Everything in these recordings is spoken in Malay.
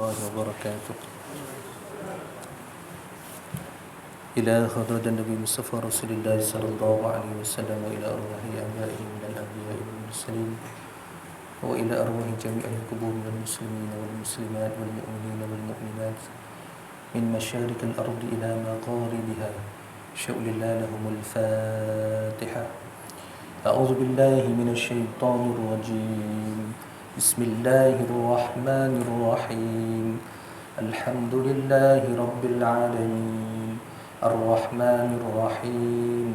الله وبركاته. إلى حضرة النبي المصطفى رسول الله صلى الله عليه وسلم وإلى أرواح آبائه من الأنبياء والمرسلين وإلى أرواح جميع القبور من المسلمين والمسلمات والمؤمنين والمؤمنات من مشارق الأرض إلى مغاربها شاء الله لهم الفاتحة. أعوذ بالله من الشيطان الرجيم. بسم الله الرحمن الرحيم. الحمد لله رب العالمين الرحمن الرحيم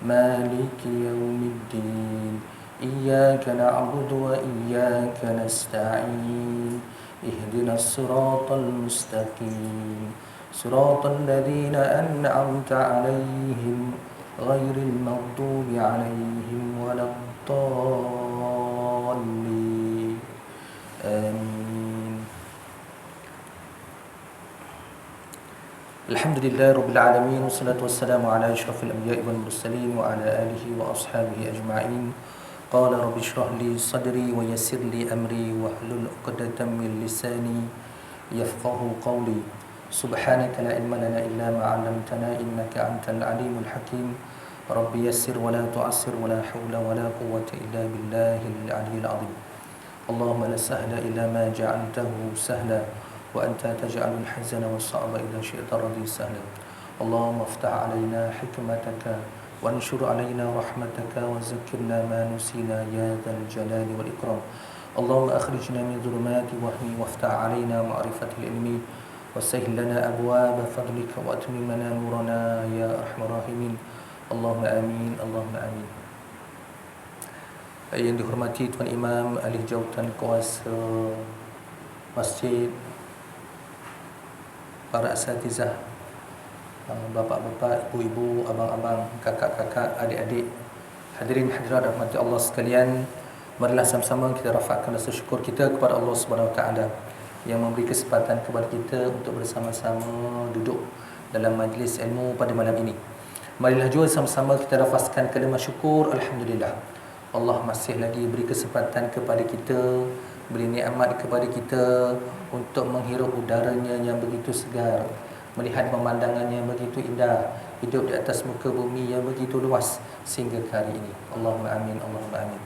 مالك يوم الدين إياك نعبد وإياك نستعين اهدنا الصراط المستقيم صراط الذين أنعمت عليهم غير المغضوب عليهم ولا الضالين آمين. Alhamdulillah Rabbil Alamin. Wassalatu wassalamu ala ashrafil anbiya'i wal mursalin wa ala alihi wa ashabihi ajma'in. Qala rabbi shrah li sadri wa yassir li amri wahlul 'uqdatam min lisani yafqahu qawli. Subhanaka la ilma lana illa ma 'allamtana innaka antal alimul hakim. Rabbi yassir wa la tu'assir wa la hawla wa la quwwata illa billahil 'aliyyil 'azim. Allahumma la sahla illa ma ja'altahu sahla وأنت تجعل الحزن والصعب إذا شئت رضي سهلا. اللهم افتح علينا حكمتك وانشر علينا رحمتك وذكرنا ما نسينا يا ذا الجلال والإكرام. اللهم أخرجنا من ظلمات وهم وافتح علينا معرفة العلم وسهل لنا أبواب فضلك وأتمم لنا نورنا يا أرحم الراحمين. اللهم آمين اللهم آمين. Yang dihormati Tuan Imam, Ahli Jawatan Kuasa Masjid, para asatizah, bapa-bapa, ibu-ibu, abang-abang, kakak-kakak, adik-adik, hadirin hadirat rahmati Allah sekalian, marilah sama-sama kita rafakkan rasa syukur kita kepada Allah Subhanahu Wa Taala yang memberi kesempatan kepada kita untuk bersama-sama duduk dalam majlis ilmu pada malam ini. Marilah juga sama-sama kita lafazkan kalimah syukur. Alhamdulillah, Allah masih lagi beri kesempatan kepada kita, beri nikmat kepada kita untuk menghirup udaranya yang begitu segar, melihat pemandangannya yang begitu indah, hidup di atas muka bumi yang begitu luas sehingga ke hari ini. Allahumma amin, Allahumma amin.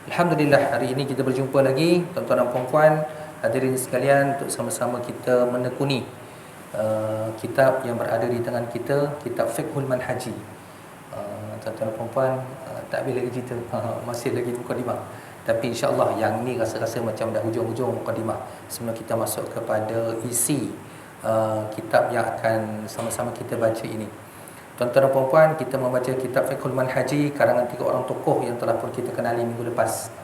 Alhamdulillah, hari ini kita berjumpa lagi tuan-tuan dan puan-puan, hadirin sekalian, untuk sama-sama kita menekuni kitab yang berada di tangan kita, kitab Fiqhul Manhaji. Tuan-tuan dan puan-puan, tak habis lagi cerita, masih lagi mukadimah. Tapi insya-Allah yang ni rasa-rasa macam dah hujung-hujung mukadimah. Sebelum kita masuk kepada isi kitab yang akan sama-sama kita baca ini. Tuan-tuan dan puan-puan, kita membaca kitab Fiqhul Manhaji karangan 3 orang tokoh yang telah pun kita kenali minggu lepas.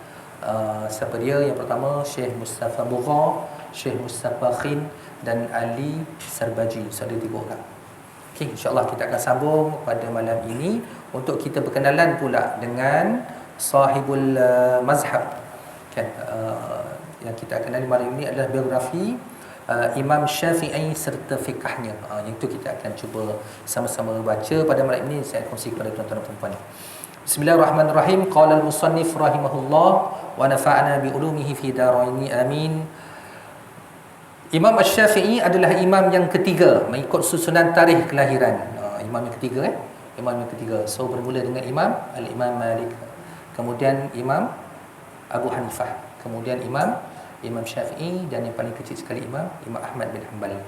Siapa dia? Yang pertama Syekh Mustafa Bugha, Syekh Mustafa Khin dan Ali Sarbaji. So, ada 3 orang. Okey, insya-Allah kita akan sambung pada malam ini untuk kita berkenalan pula dengan sahibul mazhab, kan, yang kita kenali malam ini adalah biografi Imam Syafi'i serta fiqhnya. Yang itu kita akan cuba sama-sama baca pada malam ini. Saya kongsi kepada tuan-tuan dan puan-puan. Bismillahirrahmanirrahim. Qala al-musannif rahimahullah wa nafa'ana bi ulumihi fi daraini amin. Imam Asy-Syafi'i adalah imam yang ketiga mengikut susunan tarikh kelahiran. Imam yang ketiga, imam yang ketiga. So bermula dengan Imam Al-Imam Malik, kemudian Imam Abu Hanifah, kemudian Imam Syafi'i, dan yang paling kecil sekali Imam Ahmad bin Hanbal.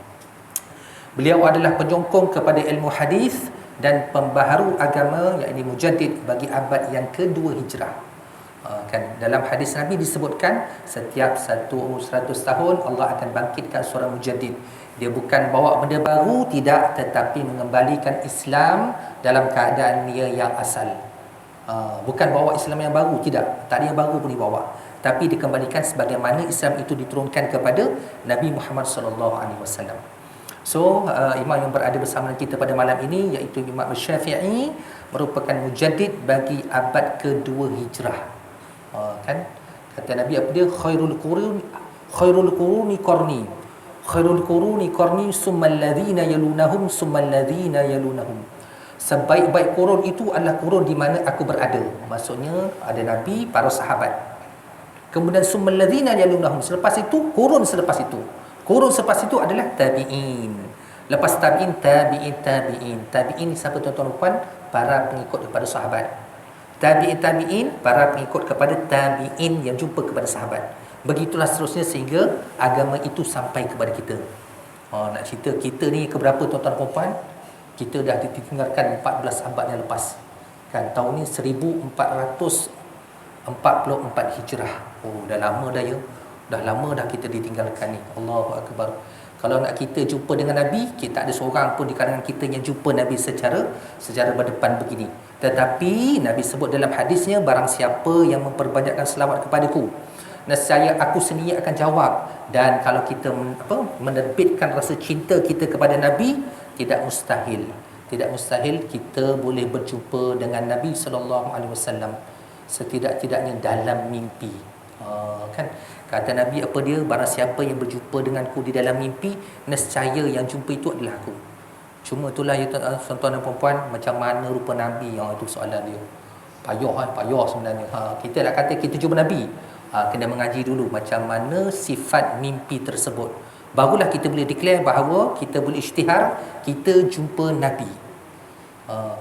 Beliau adalah penyokong kepada ilmu hadis dan pembaharu agama, yakni mujaddid bagi abad yang kedua hijrah. Kan, dalam hadis Nabi disebutkan setiap 100 tahun Allah akan bangkitkan seorang mujaddid. Dia bukan bawa benda baru, tidak, tetapi mengembalikan Islam dalam keadaan dia yang asal. Bukan bawa Islam yang baru, tidak, tak ada yang baru pun dibawa, tapi dikembalikan sebagaimana Islam itu diturunkan kepada Nabi Muhammad sallallahu alaihi wasallam. So, imam yang berada bersama kita pada malam ini iaitu Imam Syafi'i merupakan mujaddid bagi abad kedua hijrah. Kan, kata Nabi apa dia? Khairul quruni qarni, khairul quruni qarni summal ladzina yalunahum summal ladzina yalunahum. Sebaik-baik kurun itu adalah kurun di mana aku berada. Maksudnya ada Nabi, para sahabat. Kemudian summal ladzina yalunahum, selepas itu kurun selepas itu. Kurun selepas itu adalah tabi'in. Lepas tabi'in, tabi'in siapa tuan-tuan dan puan? Para pengikut daripada sahabat. Tabi'in, para pengikut kepada tabi'in yang jumpa kepada sahabat. Begitulah seterusnya sehingga agama itu sampai kepada kita. Nak cerita kita ni keberapa tuan-tuan dan puan? Kita dah ditinggalkan 14 abad yang lepas. Kan tahun ni 1444 Hijrah. Dah lama dah ya. Dah lama dah kita ditinggalkan ni. Allahu Akbar. Kalau nak kita jumpa dengan Nabi, kita ada seorang pun di kalangan kita yang jumpa Nabi secara berdepan begini. Tetapi Nabi sebut dalam hadisnya, barang siapa yang memperbanyakkan selawat kepadaku, nescaya aku sendiri akan jawab. Dan kalau kita menerbitkan rasa cinta kita kepada Nabi, tidak mustahil kita boleh berjumpa dengan Nabi sallallahu alaihi wasallam setidak-tidaknya dalam mimpi. Kan kata Nabi apa dia, barang siapa yang berjumpa denganku di dalam mimpi, nescaya yang jumpa itu adalah aku. Cuma itulah ya tuan-tuan dan puan-puan, macam mana rupa Nabi, itu soalan dia. Payah sebenarnya. Kita nak kata kita jumpa Nabi, kena mengaji dulu macam mana sifat mimpi tersebut. Barulah kita boleh declare bahawa kita boleh isytihar kita jumpa Nabi.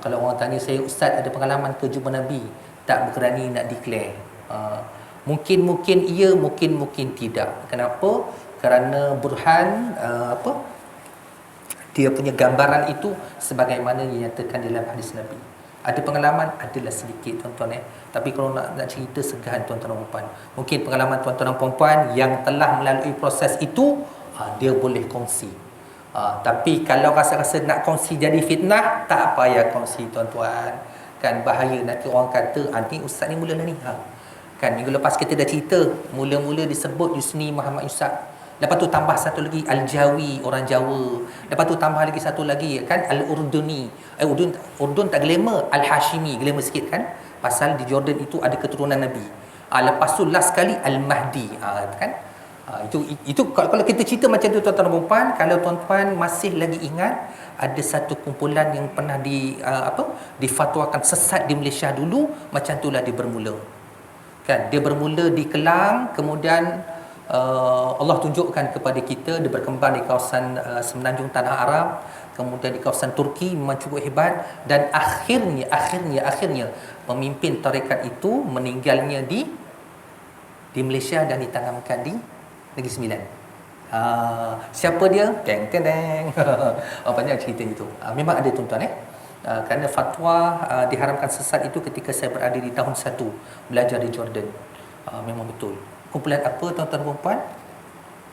Kalau orang tanya saya, ustaz ada pengalaman ke jumpa Nabi? Tak berani nak declare. Mungkin iya, mungkin tidak. Kenapa? Kerana burhan dia punya gambaran itu sebagaimana dinyatakan dalam hadis Nabi. Ada pengalaman, adalah sedikit tuan-tuan Tapi kalau nak cerita segahan tuan-tuan dan puan, mungkin pengalaman tuan-tuan dan puan yang telah melalui proses itu, dia boleh kongsi. Tapi kalau rasa-rasa nak kongsi jadi fitnah, tak payah kongsi tuan-tuan. Kan bahaya nanti orang kata, ni ustaz ni mula ni. Kan minggu lepas kita dah cerita, mula-mula disebut Yusni Muhammad Yusak. Lepas tu tambah satu lagi Al-Jawi, orang Jawa. Lepas tu tambah lagi satu lagi kan Al-Urduni. Urdun tak glamour, Al-Hashimi glamour sikit kan. Pasal di Jordan itu ada keturunan Nabi. Lepas tu last sekali Al-Mahdi. Kan? Itu kalau kita cerita macam tu tuan-tuan dan puan, kalau tuan-tuan masih lagi ingat, ada satu kumpulan yang pernah difatwakan sesat di Malaysia dulu, macam itulah dia bermula. Kan dia bermula di Kelang, kemudian Allah tunjukkan kepada kita dia berkembang di kawasan semenanjung Tanah Arab, kemudian di kawasan Turki memang cukup hebat, dan akhirnya pemimpin tarekat itu meninggalnya di Malaysia dan ditanamkan di Negeri Sembilan. Siapa dia? Teng. Banyak cerita itu. Memang ada tuan-tuan kerana fatwa diharamkan sesat itu ketika saya berada di tahun 1 belajar di Jordan. Memang betul. Kumpulan apa tuan-tuan dan puan?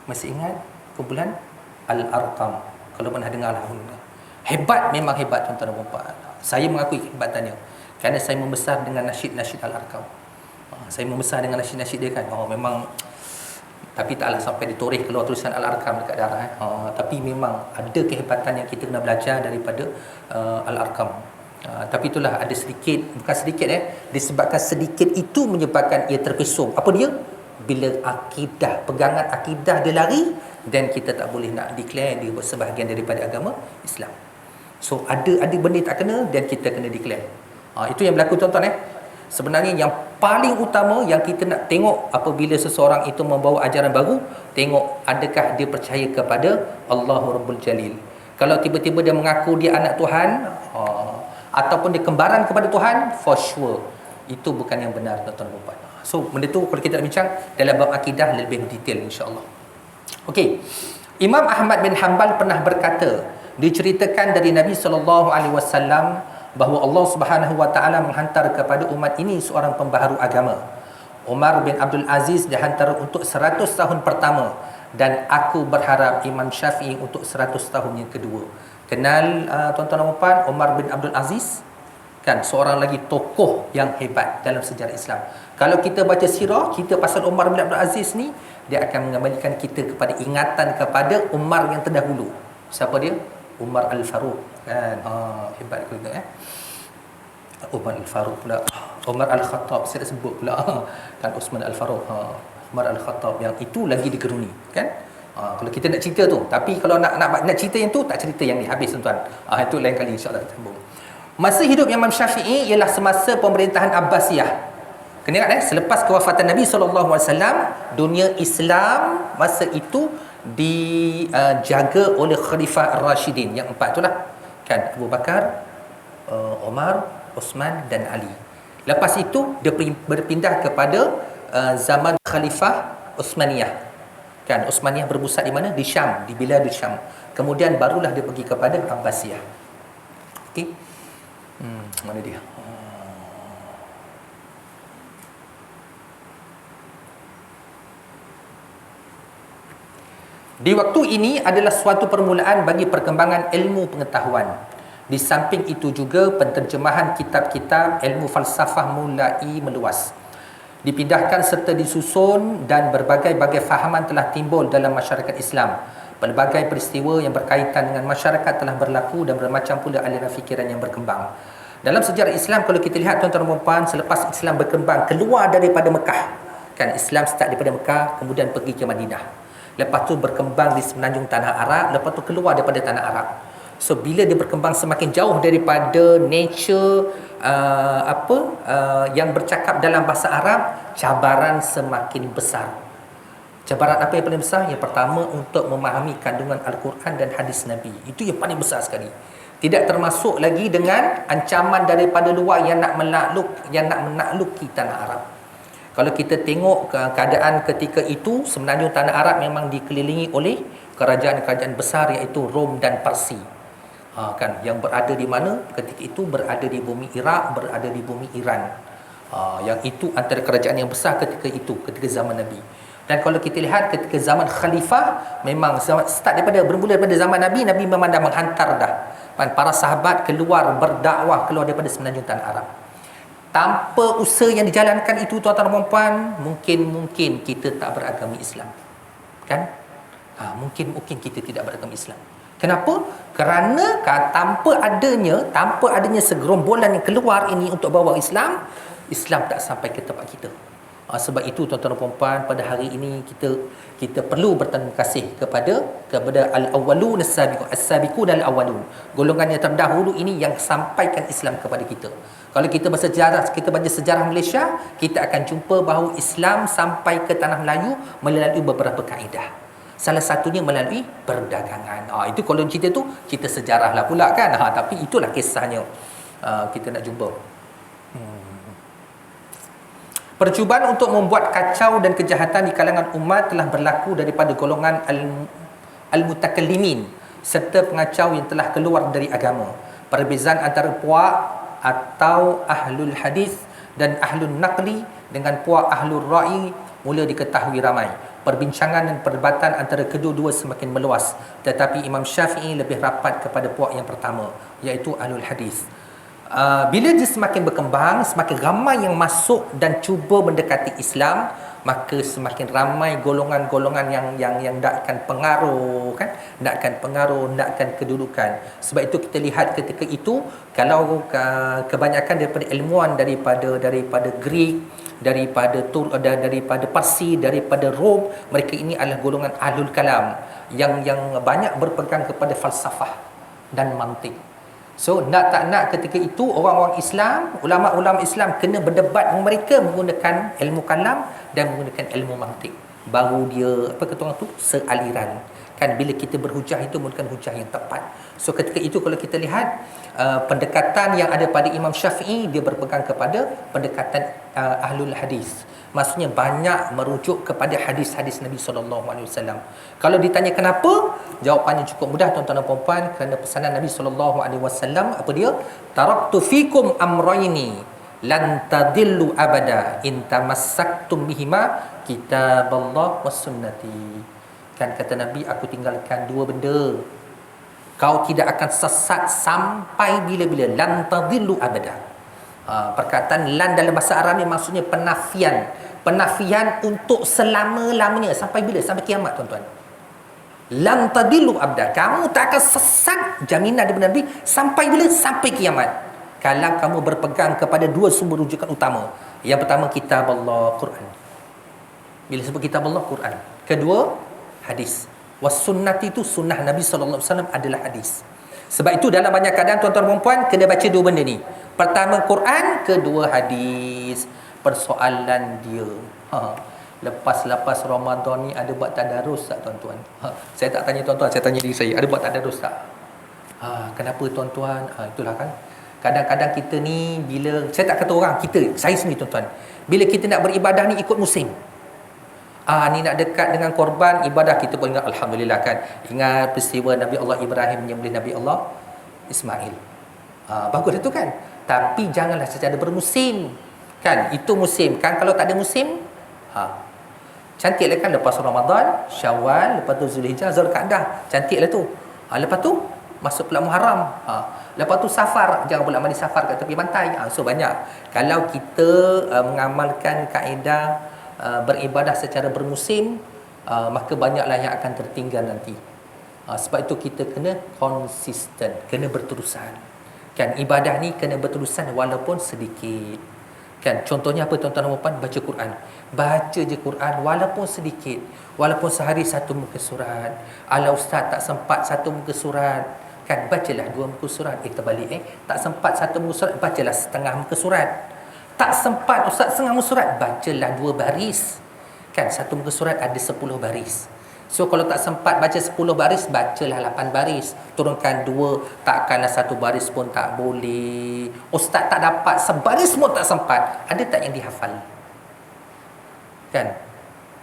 Masih ingat? Kumpulan Al-Arqam. Kalau pernah dengar lah. Hebat, memang hebat tuan-tuan dan puan. Saya mengakui kehebatannya kerana saya membesar dengan nasyid-nasyid Al-Arqam. Saya membesar dengan nasyid-nasyid dia kan. Memang, tapi taklah sampai ditoreh keluar tulisan Al-Arqam dekat darah. Tapi memang ada kehebatan yang kita kena belajar daripada Al-Arqam. Tapi itulah ada sedikit, bukan sedikit disebabkan sedikit itu menyebabkan ia terpesong. Apa dia? Bila akidah, pegangan akidah dia lari, dan kita tak boleh nak declare dia sebahagian daripada agama Islam. So ada benda tak kena dan kita kena declare. Itu yang berlaku tuan-tuan Sebenarnya yang paling utama yang kita nak tengok apabila seseorang itu membawa ajaran baru, tengok adakah dia percaya kepada Allah Rabbul Jalil. Kalau tiba-tiba dia mengaku dia anak Tuhan, ataupun dia kembaran kepada Tuhan, for sure itu bukan yang benar tuan-tuan dan puan. So benda tu kalau kita nak bincang dalam bab akidah lebih detail insya-Allah. Okey. Imam Ahmad bin Hanbal pernah berkata, diceritakan dari Nabi sallallahu alaihi wasallam bahawa Allah Subhanahu wa taala menghantar kepada umat ini seorang pembaharu agama. Umar bin Abdul Aziz dihantar untuk 100 tahun pertama, dan aku berharap Imam Syafi'i untuk 100 tahun yang kedua. Kenal tuan-tuan dan puan Umar bin Abdul Aziz? Kan seorang lagi tokoh yang hebat dalam sejarah Islam. Kalau kita baca sirah kita pasal Umar bin Abdul Aziz ni, dia akan mengembalikan kita kepada ingatan kepada Umar yang terdahulu. Siapa dia? Umar Al-Faruq kan. Hebat kita Umar Al-Faruq pula. Umar Al-Khattab saya dah sebut pula. Kan Uthman Al-Faruq. Umar Al-Khattab yang itu lagi digeruni kan. Kalau kita nak cerita tu, tapi kalau nak cerita yang tu, tak cerita yang ni habis tuan-tuan. Itu lain kali insya-Allah kita sambung. Masa hidup Imam Syafi'i ialah semasa pemerintahan Abbasiyah. Kena ingat selepas kewafatan Nabi SAW, dunia Islam masa itu dijaga oleh Khalifah Ar-Rashidin yang 4 itulah, kan, Abu Bakar, Umar, Uthman dan Ali. Lepas itu dia berpindah kepada zaman Khalifah Uthmaniyah. Kan, Uthmaniyah berpusat di mana? Di Syam, di Biladul Syam. Kemudian barulah dia pergi kepada Abbasiyah. Okey. Mana dia? Di waktu ini adalah suatu permulaan bagi perkembangan ilmu pengetahuan. Di samping itu juga penterjemahan kitab-kitab ilmu falsafah mulai meluas, dipindahkan serta disusun, dan berbagai-bagai fahaman telah timbul dalam masyarakat Islam. Pelbagai peristiwa yang berkaitan dengan masyarakat telah berlaku dan bermacam pula aliran fikiran yang berkembang. Dalam sejarah Islam, kalau kita lihat tuan-tuan dan puan, selepas Islam berkembang keluar daripada Mekah, kan, Islam start daripada Mekah kemudian pergi ke Madinah. Lepas tu berkembang di semenanjung tanah Arab, lepas tu keluar daripada tanah Arab. So bila dia berkembang semakin jauh daripada nature yang bercakap dalam bahasa Arab, cabaran semakin besar. Cabaran apa yang paling besar? Yang pertama, untuk memahami kandungan Al-Quran dan hadis Nabi. Itu yang paling besar sekali. Tidak termasuk lagi dengan ancaman daripada luar yang nak menakluki tanah Arab. Kalau kita tengok keadaan ketika itu, semenanjung tanah Arab memang dikelilingi oleh kerajaan-kerajaan besar, iaitu Rom dan Parsi. Kan, yang berada di mana ketika itu? Berada di bumi Iraq, berada di bumi Iran. Yang itu antara kerajaan yang besar ketika itu, ketika zaman Nabi. Dan kalau kita lihat ketika zaman Khalifah, memang start bermula daripada zaman Nabi, Nabi memang dah menghantar dah para sahabat keluar berdakwah, keluar daripada semenanjung tanah Arab. Tanpa usaha yang dijalankan itu, tuan-tuan dan puan, mungkin kita tak beragama Islam. Kan? Mungkin kita tidak beragama Islam. Kenapa? Kerana tanpa adanya segerombolan yang keluar ini untuk bawa Islam tak sampai ke tempat kita. Sebab itu tuan-tuan dan puan, pada hari ini kita perlu berterima kasih kepada al-awwalun as-sabiqun al-awwalun. Golongan yang terdahulu ini yang sampaikan Islam kepada kita. Kalau kita baca sejarah Malaysia, kita akan jumpa bahawa Islam sampai ke tanah Melayu melalui beberapa kaedah. Salah satunya melalui perdagangan. Itu kalau cerita tu, cerita sejarah lah pula, kan. Tapi itulah kisahnya. Kita nak jumpa. Percubaan untuk membuat kacau dan kejahatan di kalangan umat telah berlaku daripada golongan al-mutakallimin serta pengacau yang telah keluar dari agama. Perbezaan antara puak atau ahlul hadis dan ahlul naqli dengan puak ahlul ra'i mula diketahui ramai. Perbincangan dan perdebatan antara kedua-dua semakin meluas, tetapi Imam Syafi'i lebih rapat kepada puak yang pertama, iaitu ahlul hadis. Bila dia semakin berkembang, semakin ramai yang masuk dan cuba mendekati Islam, maka semakin ramai golongan-golongan yang nakkan pengaruh, kan, nakkan kedudukan. Sebab itu kita lihat ketika itu, kalau kebanyakan daripada ilmuwan daripada Greek, daripada Parsi, daripada Rom, mereka ini adalah golongan ahlul kalam yang banyak berpegang kepada falsafah dan mantik. So nak tak nak ketika itu orang-orang Islam, ulama-ulama Islam kena berdebat dengan mereka menggunakan ilmu kalam dan menggunakan ilmu mantik. Baru dia sealiran. Kan, bila kita berhujah itu menggunakan hujah yang tepat. So ketika itu kalau kita lihat pendekatan yang ada pada Imam Syafi'i, dia berpegang kepada pendekatan ahlul hadis. Maksudnya banyak merujuk kepada hadis-hadis Nabi SAW. Kalau ditanya kenapa, jawapannya cukup mudah tuan-tuan dan puan-puan, kerana pesanan Nabi SAW apa dia? Taraktu fikum amrayni lan tadillu abada in tamassaktum bihima kitaballah was sunnati. Kan, kata Nabi, aku tinggalkan dua benda, kau tidak akan sesat sampai bila-bila. Lan tadillu abada. Perkataan lan dalam bahasa Arab ni maksudnya penafian untuk selama-lamanya. Sampai bila? Sampai kiamat, tuan-tuan. Lan tadillu abada, kamu tak akan sesat, jaminan daripada Nabi, sampai bila? Sampai kiamat. Kalau kamu berpegang kepada dua sumber rujukan utama. Yang pertama, kitab Allah, Quran. Bila sebut kitab Allah, Quran. Kedua, hadis. Was sunnati, itu sunnah Nabi SAW adalah hadis. Sebab itu dalam banyak keadaan tuan-tuan dan puan kena baca dua benda ni. Pertama Quran, kedua hadis. Persoalan dia, Lepas-lepas Ramadan ni ada buat tadarus tak tuan-tuan? Saya tak tanya tuan-tuan, saya tanya diri saya, ada buat tadarus tak? Kenapa tuan-tuan? Itulah kan. Kadang-kadang kita ni bila, saya tak kata orang, saya sendiri tuan-tuan, bila kita nak beribadah ni ikut musim. Ni nak dekat dengan korban ibadah, kita pun ingat alhamdulillah kan. Ingat peristiwa Nabi Allah Ibrahim menyembelih Nabi Allah Ismail. Bagus itu kan. Tapi janganlah secara bermusim. Kan, itu musim. Kan kalau tak ada musim, cantiklah kan lepas Ramadan, Syawal, lepas tu Zulhijjah, Zulqa'dah. Cantiklah tu. Lepas tu masuk pula Muharram. Lepas tu Safar, jangan pula mandi Safar kat tepi pantai. So banyak. Kalau kita mengamalkan kaedah beribadah secara bermusim, maka banyaklah yang akan tertinggal nanti. Sebab itu kita kena konsisten, kena berterusan. Kan, ibadah ni kena berterusan walaupun sedikit. Kan, contohnya apa tuan-tuan dan puan? Baca Quran. Baca je Quran walaupun sedikit. Walaupun sehari satu muka surat. Ala ustaz tak sempat satu muka surat. Kan, bacalah 2 muka surat. Terbalik tak sempat satu muka surat, bacalah setengah muka surat. Tak sempat ustaz setengah muka surat, bacalah 2 baris. Kan, satu muka surat ada 10 baris. So kalau tak sempat baca 10 baris, bacalah 8 baris. Turunkan 2, takkanlah 1 baris pun tak boleh. Ustaz tak dapat sebaris pun tak sempat. Ada tak yang dihafal? Kan?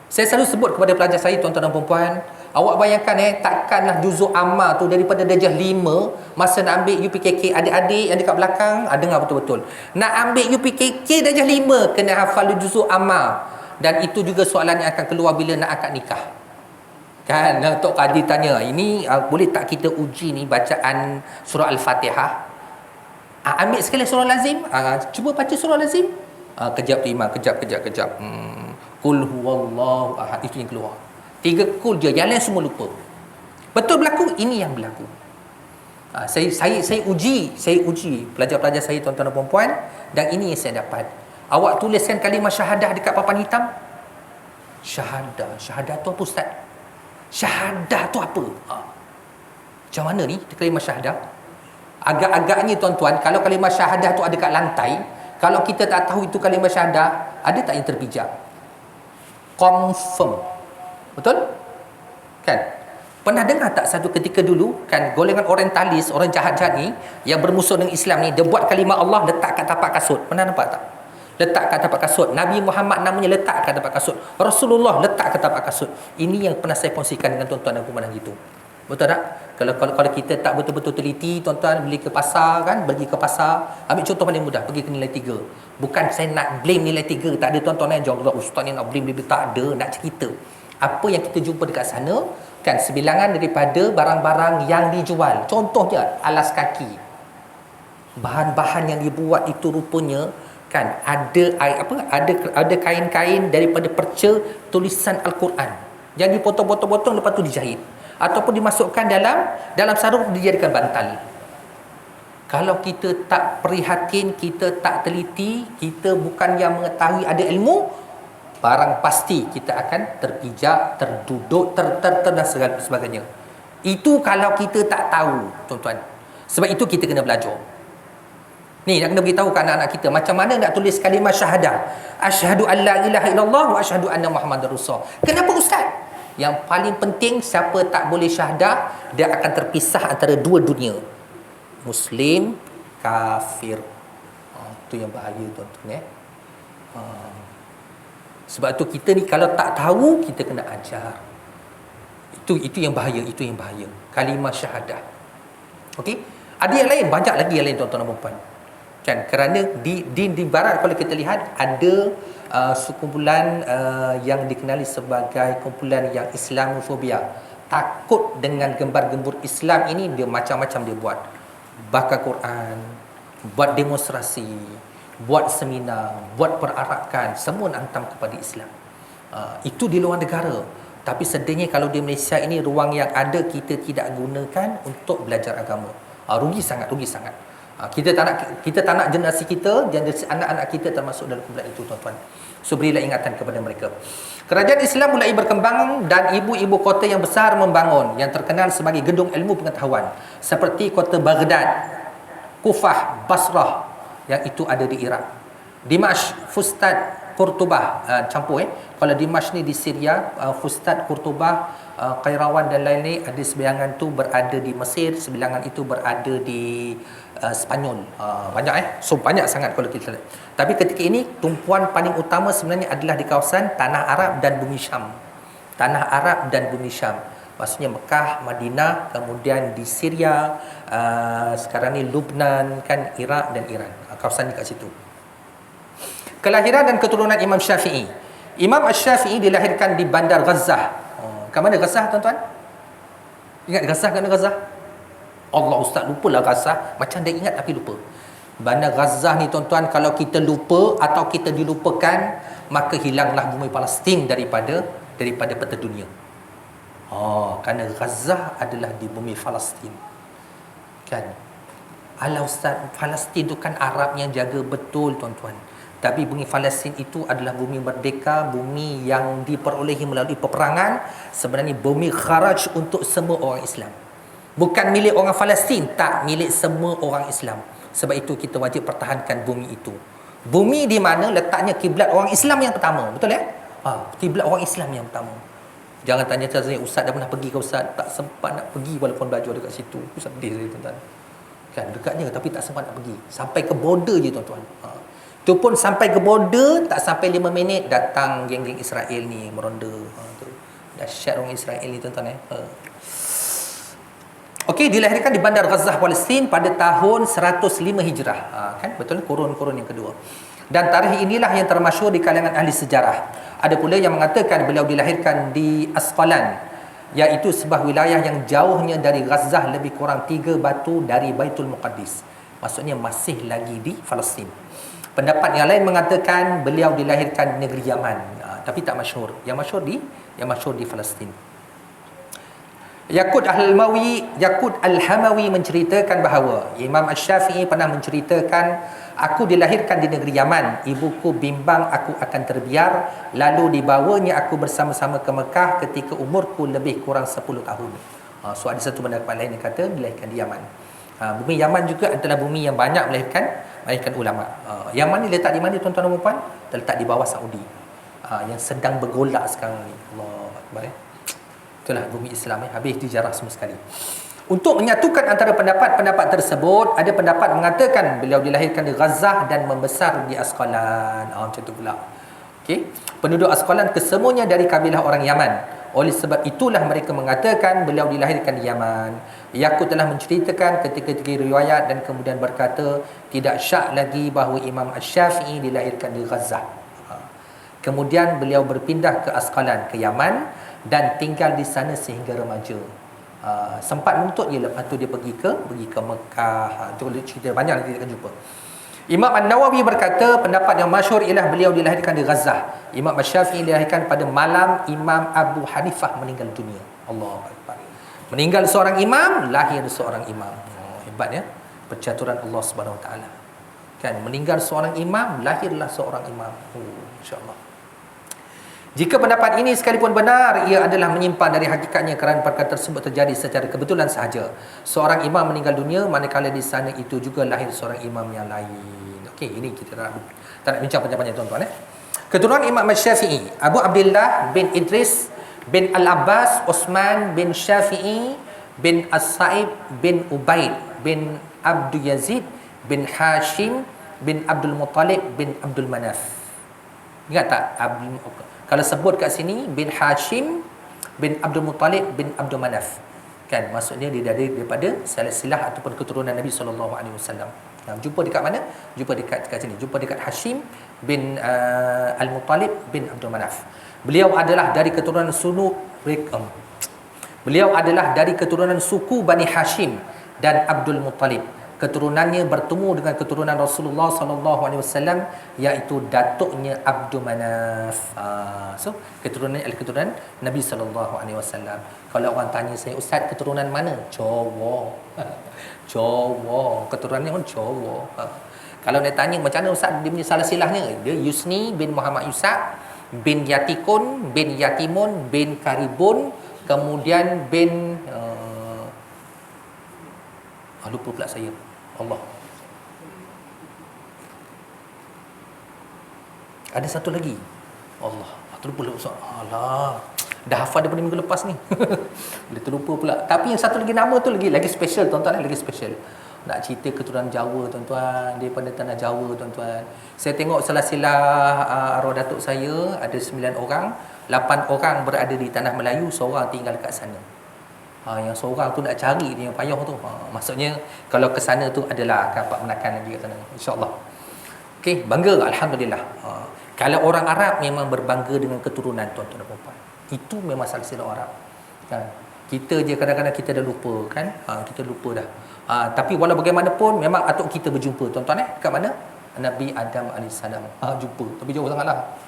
Saya selalu sebut kepada pelajar saya, tuan-tuan dan puan-puan, awak bayangkan takkanlah juzuk amma tu daripada darjah 5 masa nak ambil UPKK, adik-adik yang dekat belakang dengar betul-betul. Nak ambil UPKK darjah 5 kena hafal juzuk amma. Dan itu juga soalan yang akan keluar bila nak akad nikah. Kan, Tok Kadi tanya, ini boleh tak kita uji ni bacaan surah Al-Fatihah? Ambil sekali surah lazim, cuba baca surah lazim. Kejap tu imam, kejap. Qul huwallahu ahad, itu yang keluar. 3 kul je, yang lain semua lupa. Betul berlaku, ini yang berlaku. Saya uji pelajar-pelajar saya, tuan-tuan dan puan-puan, dan ini yang saya dapat. Awak tuliskan kalimah syahadah dekat papan hitam. Syahadah tu apa ustaz? Syahadah tu apa? Macam mana ni kalimah syahadah? Agak-agaknya tuan-tuan, kalau kalimah syahadah tu ada kat lantai, kalau kita tak tahu itu kalimah syahadah, ada tak yang terpijak? Confirm. Betul? Kan? Pernah dengar tak satu ketika dulu, kan, golongan orientalis, orang jahat-jahat ni yang bermusuh dengan Islam ni, dia buat kalimah Allah letak kat tapak kasut. Pernah nampak tak? Letak kat tapak kasut. Nabi Muhammad namanya letak kat tapak kasut. Rasulullah letak kat tapak kasut. Ini yang pernah saya kongsikan dengan tuan-tuan dan puan-puan gitu. Betul tak? Kalau kita tak betul-betul teliti, tuan-tuan beli ke pasar kan, pergi ke pasar, ambil contoh paling mudah, pergi ke nilai 3. Bukan saya nak blame nilai 3, tak ada tuan-tuan yang jawab ustaz ni nak blame dia, tak ada, nak cerita. Apa yang kita jumpa dekat sana kan, sebilangan daripada barang-barang yang dijual. Contohnya alas kaki. Bahan-bahan yang dibuat itu rupanya kan ada kain-kain daripada perca tulisan Al-Quran yang dipotong-potong-potong lepas tu dijahit ataupun dimasukkan dalam sarung dijadikan bantal. Kalau kita tak prihatin, kita tak teliti, kita bukan yang mengetahui ada ilmu, barang pasti kita akan terpijak, terduduk, dan sebagainya. Itu kalau kita tak tahu, tuan-tuan. Sebab itu kita kena belajar. Ni nak kena beritahu ke anak-anak kita macam mana nak tulis kalimah syahadah. Asyhadu an la ilaha illallah wa asyhadu anna Muhammadar Rasul. Kenapa ustaz? Yang paling penting, siapa tak boleh syahadah, dia akan terpisah antara 2 dunia. Muslim, kafir. Itu yang bahaya tuan-tuan. Sebab tu kita ni kalau tak tahu, kita kena ajar. Itu yang bahaya, kalimah syahadah. Okey? Ada yang lain, banyak lagi yang lain tuan-tuan dan puan-puan. Kan, kerana di barat kalau kita lihat ada sekumpulan yang dikenali sebagai kumpulan yang Islamofobia. Takut dengan gembar-gembur Islam ini, dia macam-macam dia buat. Bakar Quran, buat demonstrasi, buat seminar, buat perarakan, semua nak hantam kepada Islam. Itu di luar negara. Tapi sedihnya kalau di Malaysia ini, ruang yang ada kita tidak gunakan untuk belajar agama. Rugi sangat. Kita tak nak generasi kita, generasi anak-anak kita termasuk dalam kumpulan itu, tuan-tuan. So berilah ingatan kepada mereka. Kerajaan Islam mulai berkembang dan ibu-ibu kota yang besar membangun yang terkenal sebagai gedung ilmu pengetahuan seperti kota Baghdad, Kufah, Basrah yang itu ada di Iraq, Dimashq, Fustat, Qurtubah, campur Kalau Dimash ni di Syria, Fustat, Qurtubah, Qairawan dan lain-lain, ada sebilangan tu berada di Mesir, sebilangan itu berada di Spanyol. Banyak so banyak sangat kalau kita lihat. Tapi ketika ini tumpuan paling utama sebenarnya adalah di kawasan Tanah Arab dan Bumi Syam. Tanah Arab dan Bumi Syam. Maksudnya Mekah, Madinah, kemudian di Syria, sekarang ni Lubnan, kan, Iraq dan Iran. Kawasan dekat situ. Kelahiran dan keturunan Imam Syafi'i. Imam Asy-Syafi'i dilahirkan di Bandar Gazzah. Kat mana Gazzah, tuan-tuan? Ingat Gazzah, kat mana Gazzah? Allah, ustaz, lupalah Gazzah. Macam dah ingat tapi lupa. Bandar Gazzah ni, tuan-tuan, kalau kita lupa atau kita dilupakan, maka hilanglah bumi Palestin daripada peta dunia. Kerana Gazzah adalah di bumi Palestin. Kan? Alah ustaz, Palestin tu kan Arab yang jaga, betul tuan-tuan. Tapi bumi Palestin itu adalah bumi merdeka, bumi yang diperolehi melalui peperangan. Sebenarnya bumi kharaj untuk semua orang Islam. Bukan milik orang Palestin, tak, milik semua orang Islam. Sebab itu kita wajib pertahankan bumi itu. Bumi di mana letaknya kiblat orang Islam yang pertama, betul ya? Kiblat orang Islam yang pertama. Jangan tanya saya, ustaz dah pernah pergi ke ustaz? Tak sempat nak pergi walaupun belajar dekat situ. Sedih saya, tuan-tuan. Kan, dekatnya tapi tak sempat nak pergi. Sampai ke border je, tuan-tuan. Itu pun sampai ke border, tak sampai 5 minit, datang geng-geng Israel ni meronda. Dahsyat orang Israel ni, tuan-tuan. Okey, dilahirkan di Bandar Gazzah, Palestin pada tahun 105 Hijrah. Kan, betul, kurun yang kedua. Dan tarikh inilah yang termasyhur di kalangan ahli sejarah. Ada pula yang mengatakan beliau dilahirkan di Asqalan, iaitu sebuah wilayah yang jauhnya dari Gazzah lebih kurang 3 batu dari Baitul Muqaddis. Maksudnya masih lagi di Palestin. Pendapat yang lain mengatakan beliau dilahirkan di negeri Yaman, tapi tak masyhur. Yang masyhur di Palestin. Yaqut Al-Hamawi menceritakan bahawa Imam Asy-Syafi'i pernah menceritakan, aku dilahirkan di negeri Yaman, ibuku bimbang aku akan terbiar, lalu dibawanya aku bersama-sama ke Mekah ketika umurku lebih kurang 10 tahun. So ada satu pendapat lain yang kata dilahirkan di Yaman. Bumi Yaman juga adalah bumi yang banyak melahirkan ulama. Yaman ni letak di mana, tuan-tuan dan puan? Terletak di bawah Saudi, yang sedang bergolak sekarang ni. Allahu Akbar. Itulah bumi Islam, habis dijarah semua sekali. Untuk menyatukan antara pendapat-pendapat tersebut, ada pendapat mengatakan beliau dilahirkan di Gazzah dan membesar di Asqalan. Macam tu pula. Okey, penduduk Asqalan kesemuanya dari kabilah orang Yaman. Oleh sebab itulah mereka mengatakan beliau dilahirkan di Yaman. Yaqut telah menceritakan ketika-ketika riwayat dan kemudian berkata tidak syak lagi bahawa Imam Asy-Syafi'i dilahirkan di Gazzah. Kemudian beliau berpindah ke Asqalan, ke Yaman, dan tinggal di sana sehingga remaja. Sempat menuntut je, lepas tu dia pergi ke Mekah. Itu cerita banyak nanti kita akan jumpa. Imam An-Nawawi berkata pendapat yang masyhur ialah beliau dilahirkan di Gazzah. Imam Asy-Syafi'i dilahirkan pada malam Imam Abu Hanifah meninggal dunia. Allahu Akbar. Meninggal seorang imam, lahir seorang imam. Hebat ya, percaturan Allah Subhanahu Wa Taala. Kan, meninggal seorang imam, lahirlah seorang imam. Insya-Allah. Jika pendapat ini sekalipun benar, ia adalah menyimpang dari hakikatnya kerana perkara tersebut terjadi secara kebetulan sahaja. Seorang imam meninggal dunia, manakala di sana itu juga lahir seorang imam yang lain. Okey, ini kita tak nak bincang panjang-panjang, tuan-tuan. Keturunan Imam Syafi'i, Abu Abdullah bin Idris bin Al-Abbas, Utsman bin Syafi'i bin As-Sa'ib bin Ubaid bin Abdul Yazid bin Hashim bin Abdul Muttalib bin Abdul Manaf. Ingat tak? Kalau sebut kat sini bin Hashim bin Abdul Muttalib bin Abdul Manaf, kan, maksudnya dia daripada silsilah ataupun keturunan Nabi SAW. Jumpa dekat mana? Jumpa dekat sini. Jumpa dekat Hashim bin Al-Muttalib bin Abdul Manaf. Beliau adalah dari keturunan suku Bani Hashim dan Abdul Muttalib. Keturunannya bertemu dengan keturunan Rasulullah SAW, iaitu datuknya Abdul Manaf. So keturunannya adalah keturunan Nabi SAW. Kalau orang tanya saya, ustaz keturunan mana? Jawa. Jawa. Keturunannya pun Jawa. Kalau dia tanya macam mana ustaz dia punya salah silahnya, dia Yusni bin Muhammad Yusak bin Yatikun bin Yatimun bin Karibun, kemudian bin lupa pula saya. Allah. Ada satu lagi. Allah, terlupa pula. Alah, dah hafal daripada minggu lepas ni. Boleh terlupa pula. Tapi yang satu lagi nama tu lagi special tuan-tuan, lagi special. Nak cerita keturunan Jawa tuan-tuan, daripada tanah Jawa tuan-tuan. Saya tengok silsilah arwah datuk saya ada 9 orang, 8 orang berada di tanah Melayu, seorang tinggal kat sana. Yang seorang tu nak cari dia yang payah tu. Maksudnya kalau ke sana tu adalah akan dapat menakan lagi kat sana, insya-Allah. Okey, bangga alhamdulillah. Kalau orang Arab memang berbangga dengan keturunan tuan-tuan dan puan. Itu memang silsilah Arab. Kan? Kita je kadang-kadang kita dah lupa kan? Kita lupa dah. Tapi walau bagaimanapun memang atuk kita berjumpa tuan-tuan kat mana? Nabi Adam AS. Jumpa. Tapi jauh sangatlah.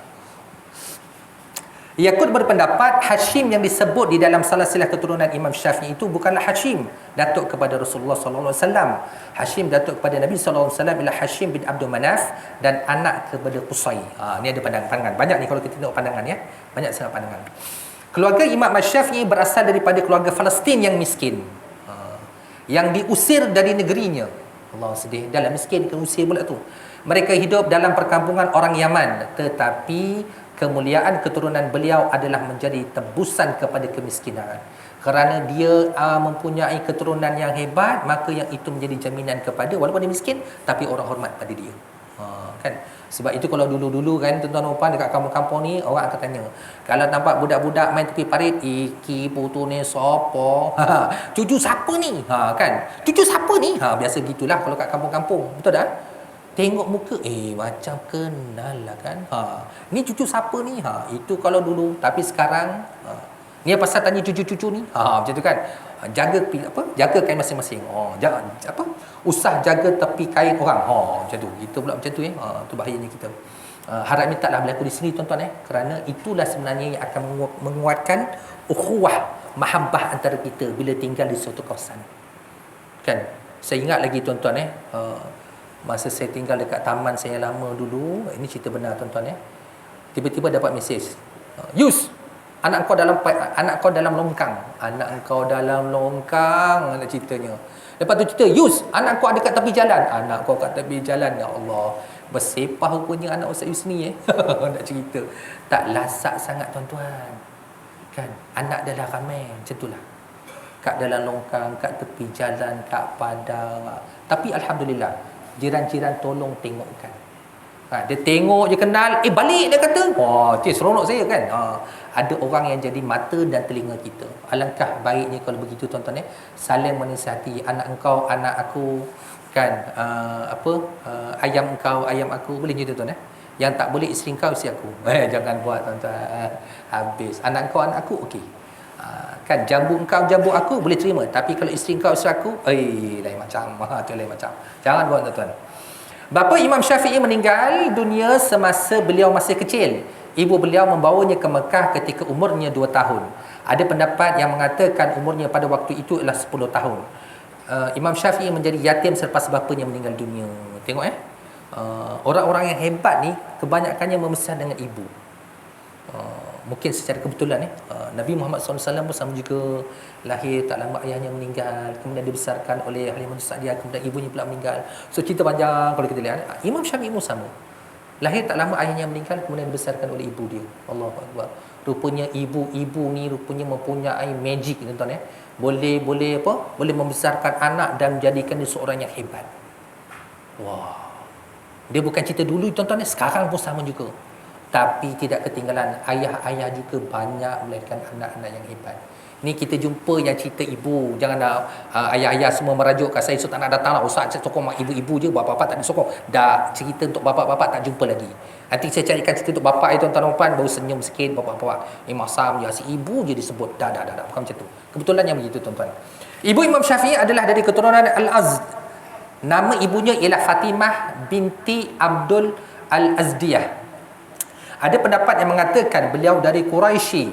Yaqut berpendapat Hashim yang disebut di dalam silsilah keturunan Imam Syafi'i itu bukanlah Hashim datuk kepada Rasulullah sallallahu alaihi wasallam. Hashim datuk kepada Nabi sallallahu alaihi wasallam ialah Hashim bin Abdul Manaf dan anak kepada Qusay. Ni ada pandangan. Banyak ni kalau kita tengok pandangan ya. Banyak sangat pandangan. Keluarga Imam Syafi'i berasal daripada keluarga Palestin yang miskin. Yang diusir dari negerinya. Allah, sedih. Dalam miskin kena usir pula tu. Mereka hidup dalam perkampungan orang Yaman, tetapi kemuliaan keturunan beliau adalah menjadi tebusan kepada kemiskinan. Kerana dia mempunyai keturunan yang hebat, maka yang itu menjadi jaminan kepada, walaupun dia miskin, tapi orang hormat pada dia. Kan? Sebab itu kalau dulu-dulu kan tuan-tuan dan puan dekat kampung-kampung ni, orang akan tanya, kalau nampak budak-budak main tepi parit, iki putu ni sopo? Cucu siapa ni? Kan? Cucu siapa ni? Biasa gitulah kalau kat kampung-kampung. Betul tak? Tengok muka, macam kenal lah kan. Ni cucu siapa ni? Itu kalau dulu. Tapi sekarang, ni pasal tanya cucu-cucu ni. Macam tu kan. Jaga kain masing-masing. Usah jaga tepi kain orang. Macam tu. Kita pula macam tu tu bahayanya kita. Harap ni taklah berlaku di sini tuan-tuan kerana itulah sebenarnya yang akan menguatkan ukhuwah, mahabbah antara kita bila tinggal di suatu kawasan. Kan? Saya ingat lagi tuan-tuan masa saya tinggal dekat taman saya lama dulu, ini cerita benar tuan-tuan tiba-tiba dapat mesej, Yus, anak kau dalam longkang. Anak kau dalam longkang, nak ceritanya. Lepas tu cerita, Yus, anak kau ada kat tepi jalan. Anak kau kat tepi jalan, ya Allah. Bersepah rupanya anak Ustaz Yus ni nak cerita. Tak lasak sangat tuan-tuan. Kan? Anak dah ramai, macam itulah. Kat dalam longkang, kat tepi jalan, kat padang. Tapi alhamdulillah, jiran-jiran tolong tengokkan. Dia tengok je kenal, balik dia kata. Seronok saya kan. Ada orang yang jadi mata dan telinga kita. Alangkah baiknya kalau begitu tuan-tuan saling menasihati, anak engkau, anak aku kan, ayam engkau, ayam aku, boleh je tuan-tuan Yang tak boleh isteri engkau, isteri aku. Jangan buat tuan-tuan. Habis. Anak engkau, anak aku, okey. Kan jambu engkau, jambu aku boleh terima, tapi kalau isteri engkau, isteri aku, lain macam. Tu lain macam. Jangan buat tuan-tuan. Bapa Imam Syafi'i meninggal dunia semasa beliau masih kecil. Ibu beliau membawanya ke Mekah ketika umurnya 2 tahun. Ada pendapat yang mengatakan umurnya pada waktu itu ialah 10 tahun. Imam Syafi'i menjadi yatim selepas bapanya meninggal dunia. Tengok orang-orang yang hebat ni kebanyakannya membesar dengan ibu. Mungkin secara kebetulan Nabi Muhammad SAW pun sama juga, lahir tak lama ayahnya meninggal, kemudian dibesarkan oleh Halimah Sa'diyah, kemudian ibunya pula meninggal. So cerita panjang kalau kita lihat. Imam Syafi'i pun sama, lahir tak lama ayahnya meninggal, kemudian dibesarkan oleh ibu dia. Allahu Akbar. Rupanya ibu-ibu ni rupanya mempunyai magic tuan-tuan boleh membesarkan anak dan menjadikan dia seorang yang hebat. Wah, dia bukan cerita dulu tuan-tuan sekarang pun sama juga. Tapi tidak ketinggalan, ayah-ayah juga banyak melahirkan anak-anak yang hebat. Ni kita jumpa yang cerita ibu. Jangan ayah-ayah semua merajuk kat saya, so tak nak datang lah. Ustaz, saya sokong ibu-ibu je, bapa-bapa tak disokong. Dah cerita untuk bapa-bapa tak jumpa lagi. Nanti saya carikan cerita untuk bapa itu tuan-tuan puan, baru senyum sikit bapa-bapa. Masam je, si ibu je disebut. Dah. Bukan macam tu. Kebetulan yang begitu tuan-tuan. Ibu Imam Syafi'i adalah dari keturunan Al-Azd. Nama ibunya ialah Fatimah binti Abdul Al-Azdiyah. Ada pendapat yang mengatakan beliau dari Quraisy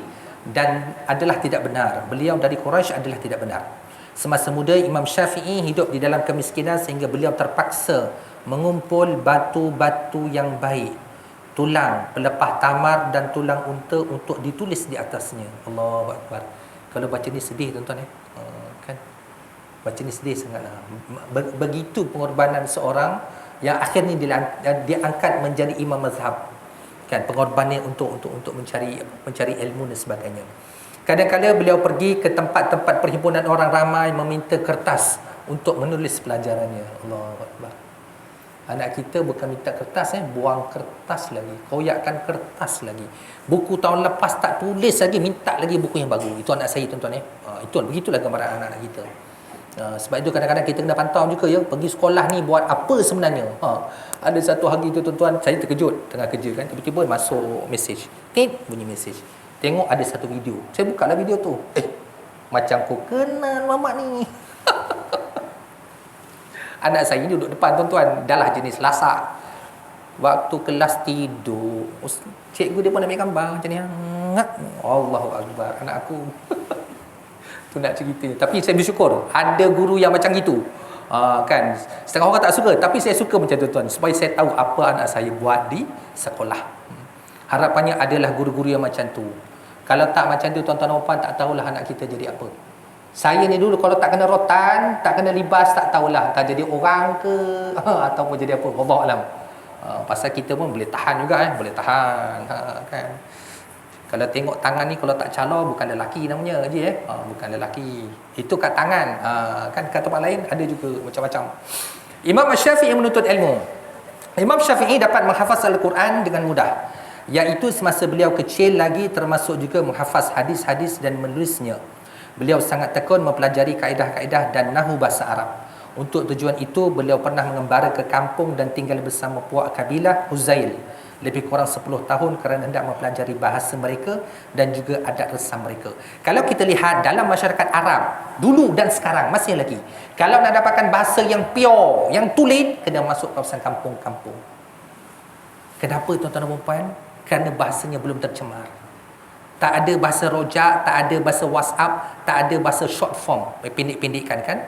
dan adalah tidak benar. Beliau dari Quraisy adalah tidak benar. Semasa muda Imam Syafi'i hidup di dalam kemiskinan sehingga beliau terpaksa mengumpul batu-batu yang baik, tulang pelepah tamar dan tulang unta untuk ditulis di atasnya. Allahu Akbar. Kalau baca ni sedih tuan-tuan kan. Baca ni sedih sangatlah. Begitu pengorbanan seorang yang akhirnya diangkat menjadi imam mazhab. Kan, pengorbanan untuk mencari ilmu dan sebagainya. Kadang-kadang beliau pergi ke tempat-tempat perhimpunan orang ramai meminta kertas untuk menulis pelajarannya. Allahu Akbar. Anak kita bukan minta kertas, buang kertas lagi, koyakkan kertas lagi. Buku tahun lepas tak tulis lagi, minta lagi buku yang baru. Itu anak saya, tuan-tuan. Begitulah gambaran anak-anak kita. Sebab itu kadang-kadang kita kena pantau juga ya, pergi sekolah ni buat apa sebenarnya. Ada satu hari tu, tuan-tuan, saya terkejut tengah kerja kan, tiba-tiba masuk mesej, bunyi mesej. Tengok ada satu video. Saya bukalah video tu. Macam ku kenal mamak ni. Anak saya ni duduk depan, tuan-tuan, dah lah jenis lasak. Waktu kelas tidur, cikgu dia pun ambil gambar macam ni. Allahu Akbar, anak aku. Tu nak cerita. Tapi saya bersyukur ada guru yang macam gitu. Kan, setengah orang tak suka, tapi saya suka macam tu, tuan, supaya saya tahu apa anak saya buat di sekolah. Harapannya adalah guru-guru yang macam tu. Kalau tak macam tu, tuan-tuan dan puan, tak tahulah anak kita jadi apa. Saya ni dulu kalau tak kena rotan, tak kena libas, tak tahulah tak jadi orang ke ataupun jadi apa. Wallahu alam. Pasal kita pun boleh tahan juga, boleh tahan, kan. Kalau tengok tangan ni, kalau tak calor, bukan lelaki namanya je, bukan lelaki. Itu kat tangan. Kan kat tempat lain ada juga macam-macam. Imam Syafi'i menuntut ilmu. Imam Syafi'i dapat menghafaz Al-Quran dengan mudah, iaitu semasa beliau kecil lagi, termasuk juga menghafaz hadis-hadis dan menulisnya. Beliau sangat tekun mempelajari kaedah-kaedah dan nahwu bahasa Arab. Untuk tujuan itu, beliau pernah mengembara ke kampung dan tinggal bersama puak kabilah Huzail lebih kurang 10 tahun kerana hendak mempelajari bahasa mereka dan juga adat resam mereka. Kalau kita lihat dalam masyarakat Arab dulu dan sekarang masih lagi, kalau nak dapatkan bahasa yang pure, yang tulen, kena masuk kawasan kampung-kampung. Kenapa, tuan-tuan dan puan? Kerana bahasanya belum tercemar. Tak ada bahasa rojak, tak ada bahasa WhatsApp, tak ada bahasa short form, pendek-pendekkan kan.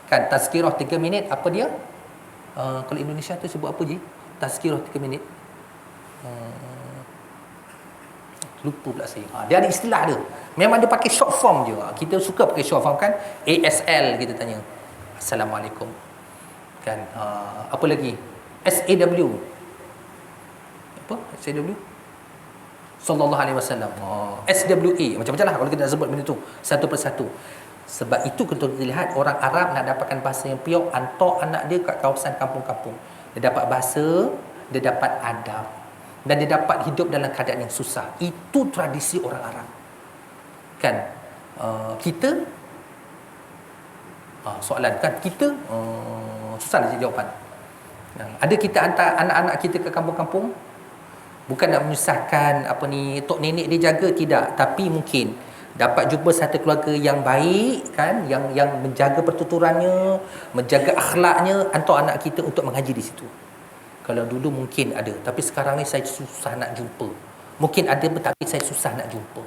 Kan tazkirah 3 minit, apa dia? Kalau Indonesia tu sebut apa je? Tazkirah 3 minit. Lupa pula saya. Dia ada istilah dia. Memang dia pakai short form je. Kita suka pakai short form kan. ASL kita tanya. Assalamualaikum. Kan. Apa lagi? SAW. Apa? SAW? Sallallahu alaihi wasallam. SWA. Macam-macam lah kalau kita nak sebut benda tu satu persatu. Sebab itu kita lihat orang Arab nak dapatkan bahasa yang pure, hantar anak dia kat kawasan kampung-kampung. Dia dapat bahasa, dia dapat adab, dan dia dapat hidup dalam keadaan yang susah. Itu tradisi orang Arab. Kan? Kita soalan kan, kita susah nak jawapan. Ada kita hantar anak-anak kita ke kampung-kampung, bukan nak menyusahkan tok nenek dia jaga, tidak, tapi mungkin dapat jumpa satu keluarga yang baik kan, yang menjaga pertuturannya, menjaga akhlaknya, hantar anak kita untuk mengaji di situ. Kalau dulu mungkin ada, tapi sekarang ni saya susah nak jumpa. Mungkin ada, tapi saya susah nak jumpa.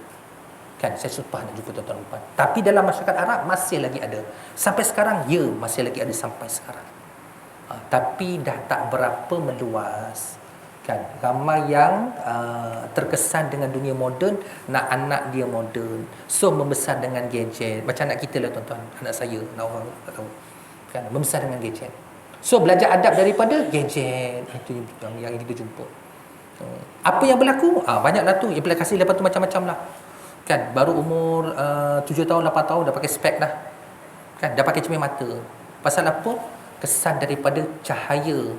Kan, saya susah nak jumpa tuan-tuan dan puan. Tapi dalam masyarakat Arab masih lagi ada. Sampai sekarang, ya, masih lagi ada sampai sekarang. Tapi dah tak berapa meluas. Kan, ramai yang terkesan dengan dunia moden, nak anak dia moden, so membesar dengan gadget. Macam anak kita lah, tuan-tuan, anak saya, nak orang tak tahu kan, membesar dengan gadget. So belajar adab daripada gadget. Itu yang kita jumpa. Apa yang berlaku? Banyaklah tu implikasi lepas tu, macam-macam lah. Kan, baru umur 7 tahun, 8 tahun dah pakai spek dah. Kan, dah pakai cermin mata. Pasal apa? Kesan daripada cahaya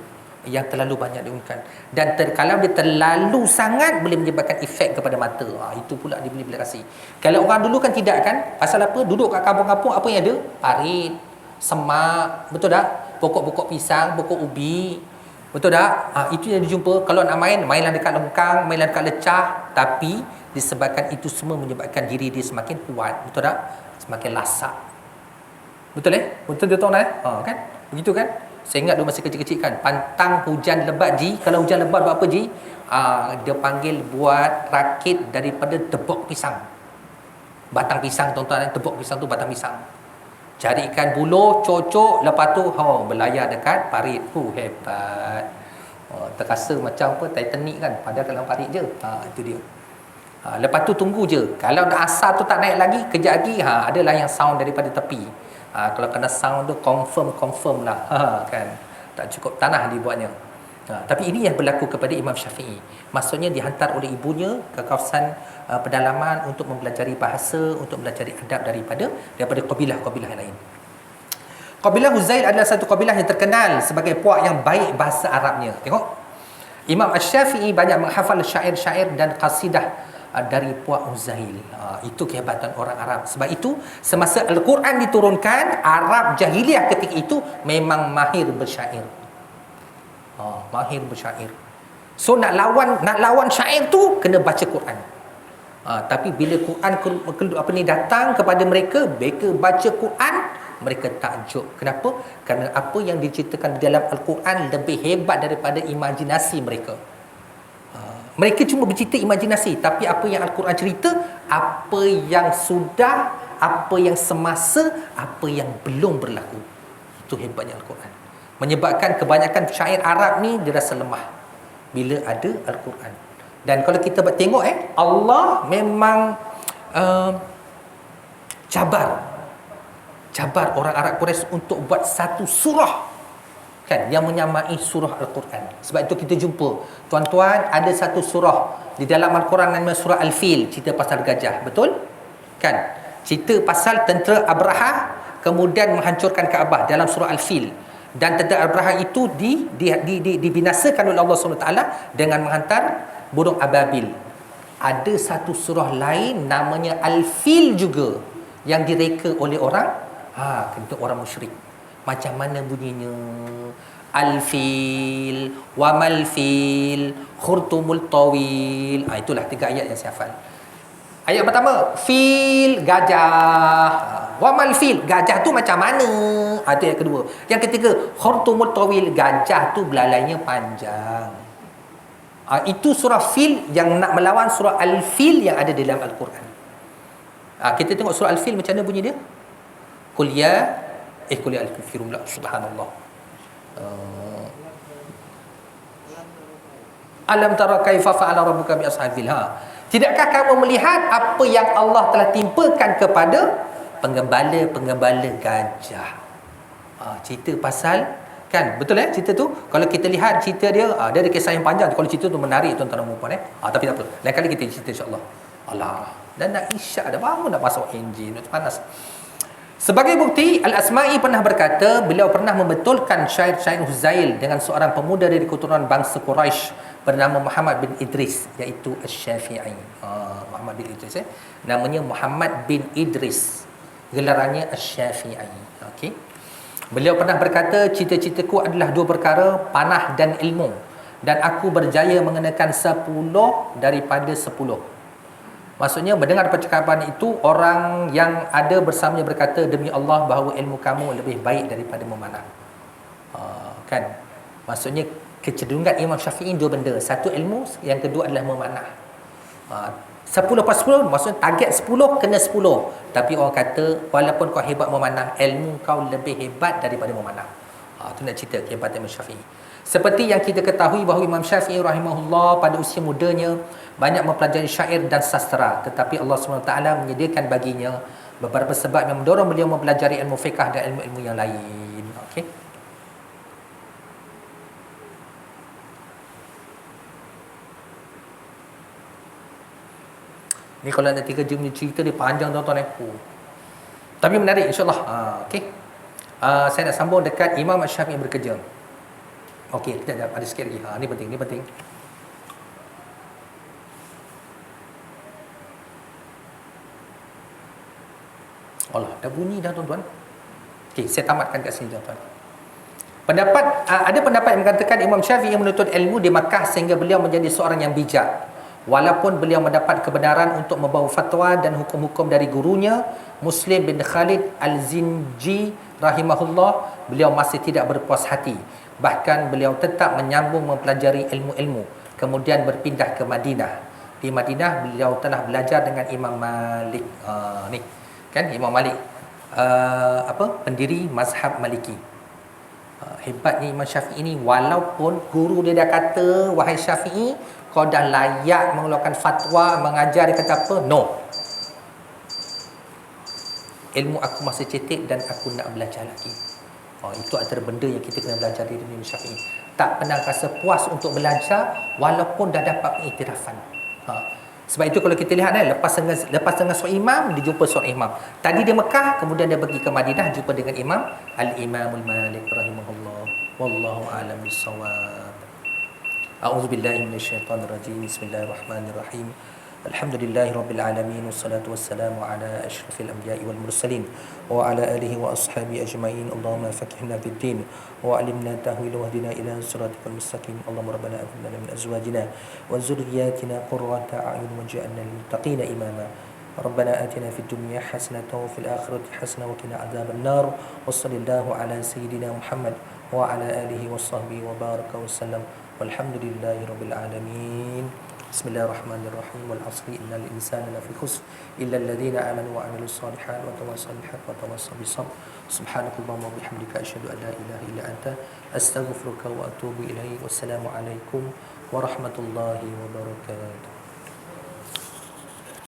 yang terlalu banyak digunakan. Dan kalau dia terlalu sangat, boleh menyebabkan efek kepada mata. Itu pula dia boleh implikasi. Kalau orang dulu kan tidak kan. Pasal apa? Duduk kat kampung-kampung, apa yang ada? Parit, semak, betul tak? Pokok-pokok pisang, pokok ubi, betul tak? Itu yang dijumpa. Kalau nak main, mainlah dekat longkang, mainlah dekat lecah. Tapi disebabkan itu semua menyebabkan diri dia semakin kuat, betul tak? Semakin lasak. Betul Betul dia tahu kan? Begitu kan? Saya ingat dulu masa kecil-kecil kan, pantang hujan lebat ji. Kalau hujan lebat buat apa ji? Dia panggil buat rakit daripada tepuk pisang. Batang pisang, tuan-tuan, tepuk pisang tu batang pisang. Cari ikan buluh, cocok, lepas tu berlayar dekat parit. Hebat. Terasa macam apa, Titanic kan, padahal dalam parit je. Itu dia. Lepas tu tunggu je. Kalau dah asar tu tak naik lagi, kejap lagi adalah yang sound daripada tepi. Kalau kena sound tu confirm lah. Kan, tak cukup tanah dibuatnya. Tapi ini yang berlaku kepada Imam Syafi'i. Maksudnya dihantar oleh ibunya ke kawasan pedalaman untuk mempelajari bahasa, untuk mempelajari adab daripada kabilah-kabilah yang lain. Kabilah Huzail adalah satu kabilah yang terkenal sebagai puak yang baik bahasa Arabnya. Tengok, Imam Asy-Syafi'i banyak menghafal syair-syair dan qasidah dari puak Huzail. Itu kehebatan orang Arab. Sebab itu semasa Al-Quran diturunkan, Arab jahiliah ketika itu memang mahir bersyair. Mahir bersyair. So nak lawan syair tu kena baca Quran. Tapi bila Quran datang kepada mereka baca Quran, mereka takjub. Kenapa? Kerana apa yang diceritakan di dalam Al-Quran lebih hebat daripada imajinasi mereka. Mereka cuma bercerita imajinasi, tapi apa yang Al-Quran cerita, apa yang sudah, apa yang semasa, apa yang belum berlaku. Itu hebatnya Al-Quran. Menyebabkan kebanyakan syair Arab ni dirasa lemah bila ada Al-Quran. Dan kalau kita tengok Allah memang cabar orang Arab Quraisy untuk buat satu surah kan yang menyamai surah Al-Quran. Sebab itu kita jumpa tuan-tuan ada satu surah di dalam Al-Quran namanya surah Al-Fil, cerita pasal gajah, betul? Kan? Cerita pasal tentera Abraha kemudian menghancurkan Kaabah dalam surah Al-Fil. Dan tentera Abraha itu dibinasakan oleh Allah SWT dengan menghantar burung ababil. Ada satu surah lain namanya Al-Fil juga yang direka oleh orang musyrik. Macam mana bunyinya? Al-Fil, Wamal Fil, Khurtumul Tawil. Itulah 3 ayat yang saya hafal. Ayat pertama, fil, gajah. Wamal fil, gajah tu macam mana? Itu ayat kedua. Yang ketiga, khurtumut tawil, gajah tu belalainya panjang. Itu surah fil yang nak melawan surah Al-Fil yang ada dalam Al-Quran. Kita tengok surah Al-Fil macam mana bunyi dia? Qul ya al-kafirun la subhanallah. Alam tara kaifa fa'ala rabbuka bi ashabil Tidakkah kamu melihat apa yang Allah telah timpakan kepada penggembala-penggembala gajah? Cerita pasal, kan, betul cerita tu. Kalau kita lihat cerita dia, dia ada kisah yang panjang. Kalau cerita tu menarik tuan-tuan dan puan. Tapi tak apa, lain kali kita cerita insya-Allah. Allah, dan nak isyak dah, baru nak masuk enjin, nak panas. Sebagai bukti, Al-Asma'i pernah berkata, beliau pernah membetulkan syair-syair Huzail dengan seorang pemuda dari keturunan bangsa Quraisy bernama Muhammad bin Idris, iaitu Asy-Syafi'i. Muhammad bin Idris, namanya Muhammad bin Idris, gelarannya Asy-Syafi'i. Okey. Beliau pernah berkata, cita-citaku adalah 2 perkara, panah dan ilmu, dan aku berjaya mengenakan 10 daripada 10. Maksudnya mendengar percakapan itu, orang yang ada bersamanya berkata, demi Allah bahawa ilmu kamu lebih baik daripada memanah. Kan? Maksudnya kecenderungan Imam Syafi'i 2 benda. Satu ilmu, yang kedua adalah memanah. 10 pas 10, maksudnya target 10 kena 10. Tapi orang kata walaupun kau hebat memanah, ilmu kau lebih hebat daripada memanah. Itu nak cerita kehebatan Imam Syafi'i. Seperti yang kita ketahui bahawa Imam Syafi'i rahimahullah pada usia mudanya banyak mempelajari syair dan sastra, tetapi Allah SWT menyediakan baginya beberapa sebab yang mendorong beliau mempelajari ilmu fiqh dan ilmu-ilmu yang lain. Okey. Ni kalau ada 3 jam ni cerita dia panjang tuan-tuan. Tapi menarik insya-Allah. Okey. Saya nak sambung dekat Imam Asy-Syafi'i bekerja. Okey, kita ada sikit lagi. Ni penting. Allah, dah bunyi dah tuan-tuan. Okey, saya tamatkan kat sini tuan-tuan. Ada pendapat yang mengatakan Imam Syafi'i menuntut ilmu di Makkah sehingga beliau menjadi seorang yang bijak. Walaupun beliau mendapat kebenaran untuk membawa fatwa dan hukum-hukum dari gurunya Muslim bin Khalid Al-Zinji rahimahullah, beliau masih tidak berpuas hati. Bahkan beliau tetap menyambung mempelajari ilmu-ilmu, kemudian berpindah ke Madinah. Di Madinah beliau telah belajar dengan Imam Malik. Ni kan Imam Malik, pendiri mazhab Maliki. Hebatnya Imam Syafi'i ni, walaupun guru dia dah kata, wahai Syafi'i, kau dah layak mengeluarkan fatwa, mengajar, dia kata apa? No. Ilmu aku masih cetek dan aku nak belajar lagi. Itu antara benda yang kita kena belajar dari Imam Syafi'i. Tak pernah rasa puas untuk belajar walaupun dah dapat pengiktirafan. Sebab itu kalau kita lihat lepas dengan seorang imam, dia jumpa seorang imam. Tadi dia Mekah, kemudian dia pergi ke Madinah jumpa dengan imam Al-Imamul Malik rahimahullah. Wallahu a'lam bissawab. A'udzubillahi minasyaitonirrajim. Bismillahirrahmanirrahim. Alhamdulillahi rabbil alamin wassalatu wassalamu ala asyrafil anbiya'i wal mursalin wa ala alihi wa ashabihi ajma'in. Allahumma faqihna fid din wa 'allimna ta'wil wahdina ila siratal mustaqim. Allahumma rabbana hab lana min azwajina wa dhurriyyatina qurrata a'yun waj'alna lil muttaqina imama. ربنا آتنا في الدنيا حسنة وفي الآخرة حسنة وقنا عذاب النار وصلى الله على سيدنا محمد وعلى آله وصحبه وبارك وسلم والحمد لله رب العالمين. بسم الله الرحمن الرحيم والعصر إن الإنسان لفي خسر إلا الذين آمنوا وعملوا الصالحات وتواصوا بالحق وتواصوا بالصبر. سبحانك اللهم وبحمدك أشهد أن لا إله إلا أنت أستغفرك وأتوب إليك. والسلام عليكم ورحمة الله وبركاته.